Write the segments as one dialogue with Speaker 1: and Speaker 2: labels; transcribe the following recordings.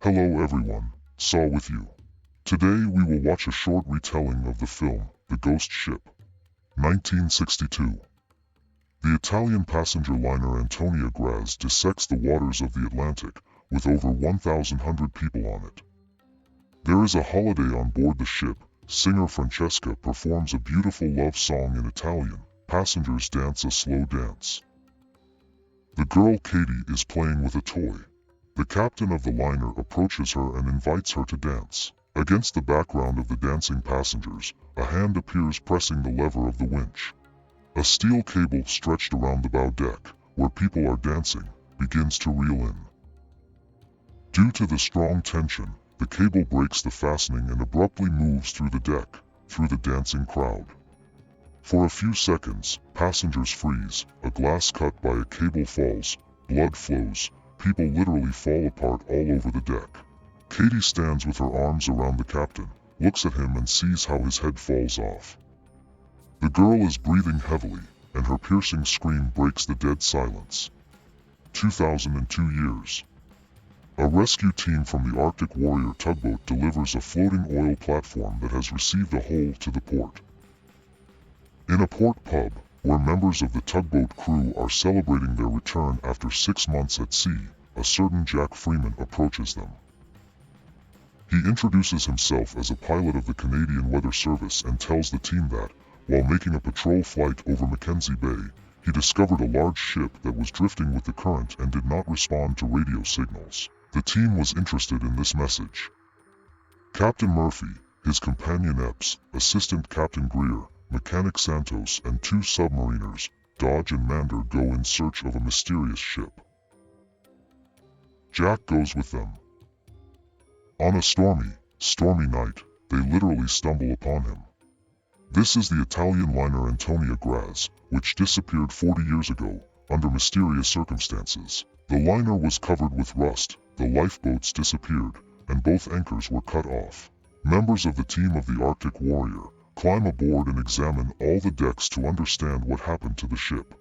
Speaker 1: Hello everyone, Saw with you. Today we will watch a short retelling of the film, The Ghost Ship, 1962. The Italian passenger liner Antonia Graz dissects the waters of the Atlantic, with over 1,100 people on it. There is a holiday on board the ship. Singer Francesca performs a beautiful love song in Italian. Passengers dance a slow dance. The girl Katie is playing with a toy. The captain of the liner approaches her and invites her to dance. Against the background of the dancing passengers, a hand appears pressing the lever of the winch. A steel cable stretched around the bow deck, where people are dancing, begins to reel in. Due to the strong tension, the cable breaks the fastening and abruptly moves through the deck, through the dancing crowd. For a few seconds, passengers freeze, a glass cut by a cable falls, blood flows, people literally fall apart all over the deck. Katie stands with her arms around the captain, looks at him and sees how his head falls off. The girl is breathing heavily, and her piercing scream breaks the dead silence. 2002 years. A rescue team from the Arctic Warrior tugboat delivers a floating oil platform that has received a hole to the port. In a port pub, where members of the tugboat crew are celebrating their return after 6 months at sea, a certain Jack Freeman approaches them. He introduces himself as a pilot of the Canadian Weather Service and tells the team that, while making a patrol flight over Mackenzie Bay, he discovered a large ship that was drifting with the current and did not respond to radio signals. The team was interested in this message. Captain Murphy, his companion Epps, Assistant Captain Greer, Mechanic Santos and 2 submariners, Dodge and Mander, go in search of a mysterious ship. Jack goes with them. On a stormy night, they literally stumble upon him. This is the Italian liner Antonia Graz, which disappeared 40 years ago, under mysterious circumstances. The liner was covered with rust, the lifeboats disappeared, and both anchors were cut off. Members of the team of the Arctic Warrior climb aboard and examine all the decks to understand what happened to the ship.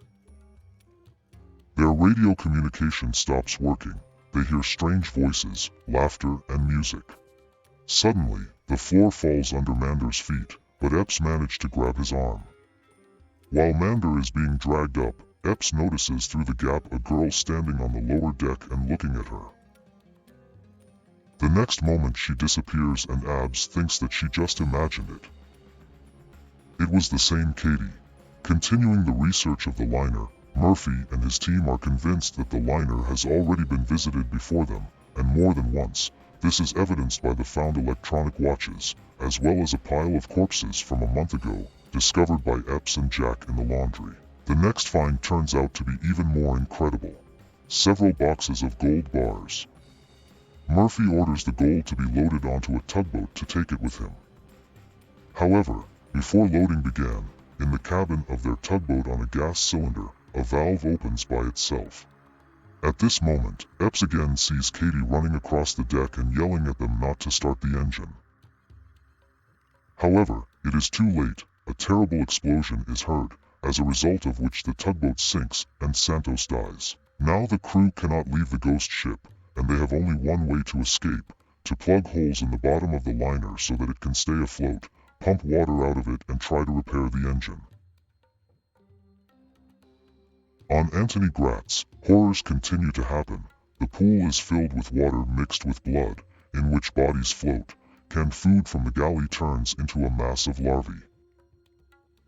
Speaker 1: Their radio communication stops working. They hear strange voices, laughter, and music. Suddenly, the floor falls under Mander's feet, but Epps managed to grab his arm. While Mander is being dragged up, Epps notices through the gap a girl standing on the lower deck and looking at her. The next moment she disappears and Abs thinks that she just imagined it. It was the same Katie. Continuing the research of the liner, Murphy and his team are convinced that the liner has already been visited before them, and more than once. This is evidenced by the found electronic watches, as well as a pile of corpses from a month ago, discovered by Epps and Jack in the laundry. The next find turns out to be even more incredible. Several boxes of gold bars. Murphy orders the gold to be loaded onto a tugboat to take it with him. However, before loading began, in the cabin of their tugboat on a gas cylinder, a valve opens by itself. At this moment, Epps again sees Katie running across the deck and yelling at them not to start the engine. However, it is too late. A terrible explosion is heard, as a result of which the tugboat sinks and Santos dies. Now the crew cannot leave the ghost ship, and they have only one way to escape: to plug holes in the bottom of the liner so that it can stay afloat, pump water out of it and try to repair the engine. On Antony Graz, horrors continue to happen. The pool is filled with water mixed with blood, in which bodies float. Canned food from the galley turns into a mass of larvae.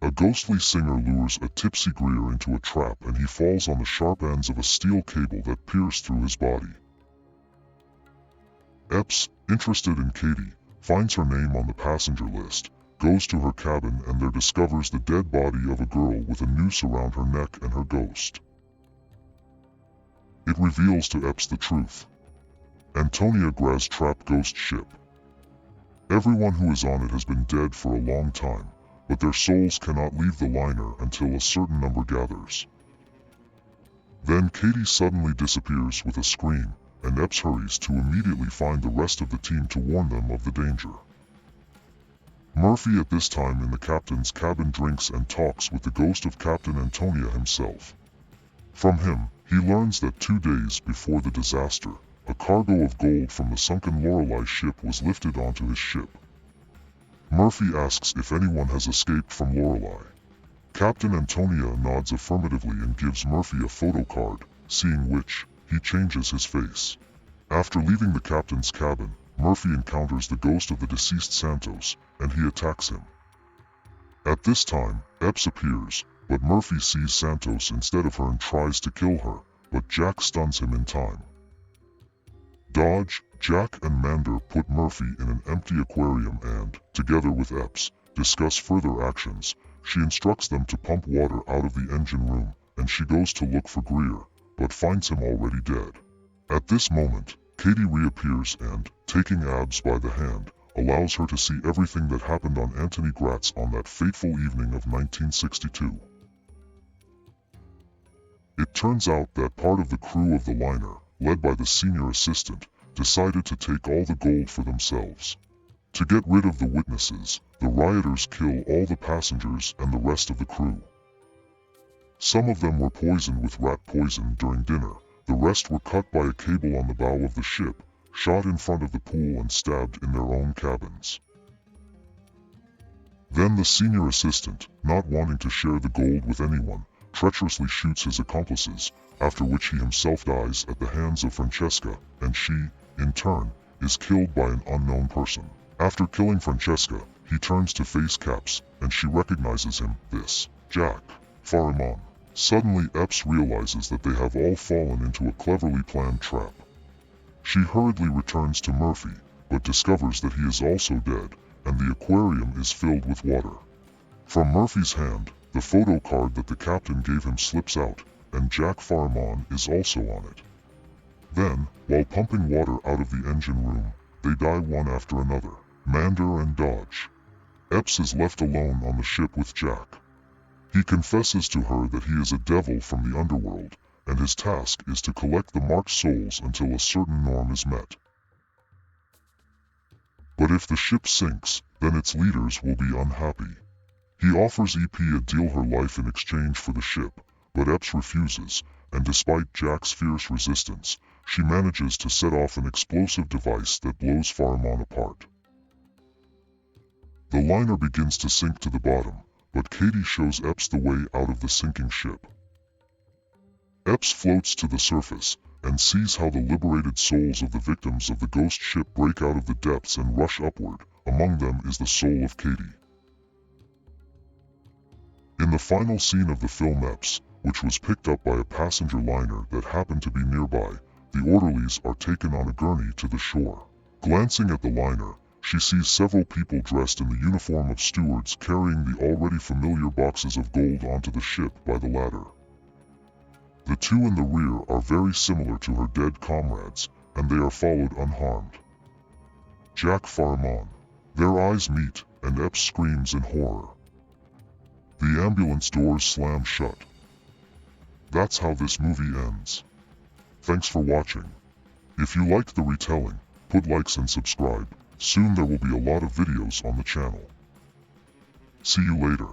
Speaker 1: A ghostly singer lures a tipsy Greer into a trap and he falls on the sharp ends of a steel cable that pierce through his body. Epps, interested in Katie, finds her name on the passenger list, goes to her cabin and there discovers the dead body of a girl with a noose around her neck and her ghost. It reveals to Epps the truth. Antonia Graz trapped ghost ship. Everyone who is on it has been dead for a long time, but their souls cannot leave the liner until a certain number gathers. Then Katie suddenly disappears with a scream, and Epps hurries to immediately find the rest of the team to warn them of the danger. Murphy at this time in the captain's cabin drinks and talks with the ghost of Captain Antonia himself. From him, he learns that 2 days before the disaster, a cargo of gold from the sunken Lorelei ship was lifted onto his ship. Murphy asks if anyone has escaped from Lorelei. Captain Antonia nods affirmatively and gives Murphy a photo card, seeing which, he changes his face. After leaving the captain's cabin, Murphy encounters the ghost of the deceased Santos, and he attacks him. At this time, Epps appears, but Murphy sees Santos instead of her and tries to kill her, but Jack stuns him in time. Dodge, Jack and Mander put Murphy in an empty aquarium and, together with Epps, discuss further actions. She instructs them to pump water out of the engine room, and she goes to look for Greer, but finds him already dead. At this moment, Katie reappears and, taking Abs by the hand, allows her to see everything that happened on Anthony Gratz on that fateful evening of 1962. It turns out that part of the crew of the liner, led by the senior assistant, decided to take all the gold for themselves. To get rid of the witnesses, the rioters kill all the passengers and the rest of the crew. Some of them were poisoned with rat poison during dinner, the rest were cut by a cable on the bow of the ship, shot in front of the pool and stabbed in their own cabins. Then the senior assistant, not wanting to share the gold with anyone, treacherously shoots his accomplices, after which he himself dies at the hands of Francesca, and she, in turn, is killed by an unknown person. After killing Francesca, he turns to face Caps, and she recognizes him, this, Jack Faramon. Suddenly Epps realizes that they have all fallen into a cleverly planned trap. She hurriedly returns to Murphy, but discovers that he is also dead, and the aquarium is filled with water. From Murphy's hand, the photo card that the captain gave him slips out, and Jack Faramon is also on it. Then, while pumping water out of the engine room, they die one after another, Mander and Dodge. Epps is left alone on the ship with Jack. He confesses to her that he is a devil from the underworld, and his task is to collect the marked souls until a certain norm is met. But if the ship sinks, then its leaders will be unhappy. He offers EP a deal her life in exchange for the ship, but Epps refuses, and despite Jack's fierce resistance, she manages to set off an explosive device that blows Faramon apart. The liner begins to sink to the bottom, but Katie shows Epps the way out of the sinking ship. Epps floats to the surface, and sees how the liberated souls of the victims of the ghost ship break out of the depths and rush upward. Among them is the soul of Katie. In the final scene of the film, Epps, which was picked up by a passenger liner that happened to be nearby, the orderlies are taken on a gurney to the shore. Glancing at the liner, she sees several people dressed in the uniform of stewards carrying the already familiar boxes of gold onto the ship by the ladder. The two in the rear are very similar to her dead comrades, and they are followed unharmed. Jack Faramon. Their eyes meet, and Epps screams in horror. The ambulance doors slam shut. That's how this movie ends. Thanks for watching. If you liked the retelling, put likes and subscribe. Soon there will be a lot of videos on the channel. See you later.